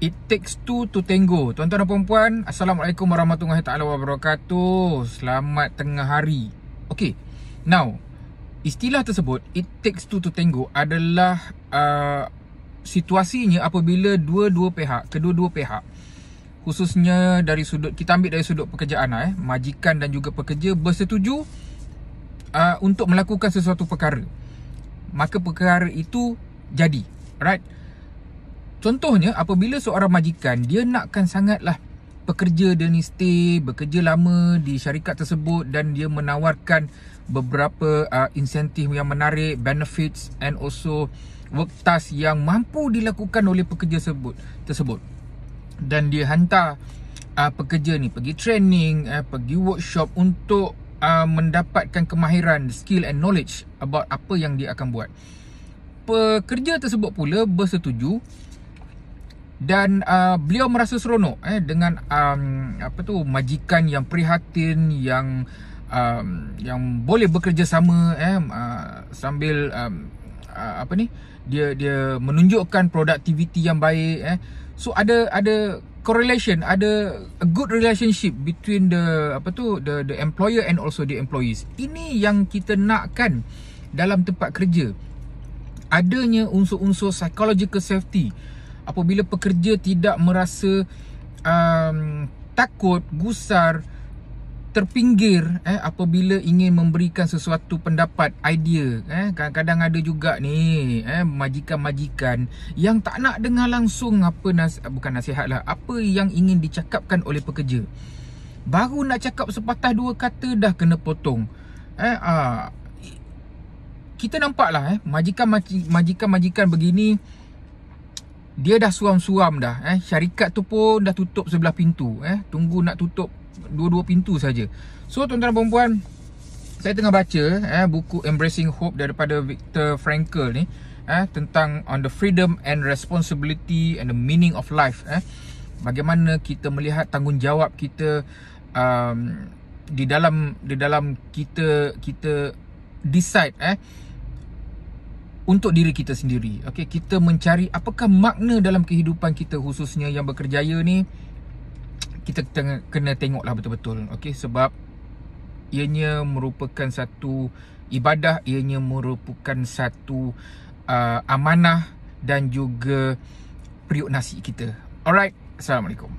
It takes two to tango. Tuan-tuan dan puan-puan, Assalamualaikum warahmatullahi taala wabarakatuh. Selamat tengah hari. Okay, now istilah tersebut, it takes two to tango, adalah situasinya apabila kedua-dua pihak, khususnya dari sudut, kita ambil dari sudut pekerjaan, majikan dan juga pekerja bersetuju untuk melakukan sesuatu perkara, maka perkara itu jadi, right? Contohnya, apabila seorang majikan, dia nakkan sangatlah pekerja dia ni stay, bekerja lama di syarikat tersebut, dan dia menawarkan beberapa insentif yang menarik, benefits and also work task yang mampu dilakukan oleh pekerja tersebut. Dan dia hantar pekerja ni pergi training, pergi workshop untuk mendapatkan kemahiran, skill and knowledge about apa yang dia akan buat. Pekerja tersebut pula bersetuju, dan beliau merasa seronok dengan majikan yang prihatin, yang boleh bekerjasama sambil dia menunjukkan produktiviti yang baik. So ada correlation, ada a good relationship between the employer and also the employees. Ini yang kita nakkan dalam tempat kerja. Adanya unsur-unsur psychological safety. Apabila pekerja tidak merasa takut, gusar, terpinggir apabila ingin memberikan sesuatu pendapat, idea. Kadang-kadang ada juga ni majikan-majikan yang tak nak dengar langsung bukan nasihat lah, apa yang ingin dicakapkan oleh pekerja. Baru nak cakap sepatah dua kata dah kena potong. Kita nampak lah majikan-majikan begini, dia dah suam-suam dah. Syarikat tu pun dah tutup sebelah pintu. Tunggu nak tutup dua-dua pintu saja. So tuan-tuan dan puan-puan, saya tengah baca buku Embracing Hope daripada Viktor Frankl ni, tentang on the freedom and responsibility and the meaning of life. Bagaimana kita melihat tanggungjawab kita di dalam kita decide untuk diri kita sendiri. Okay, kita mencari apakah makna dalam kehidupan kita, khususnya yang bekerjaya ni. Kita kena tengoklah betul-betul. Okay, sebab ianya merupakan satu ibadah, ianya merupakan satu amanah dan juga periuk nasi kita. Alright, Assalamualaikum.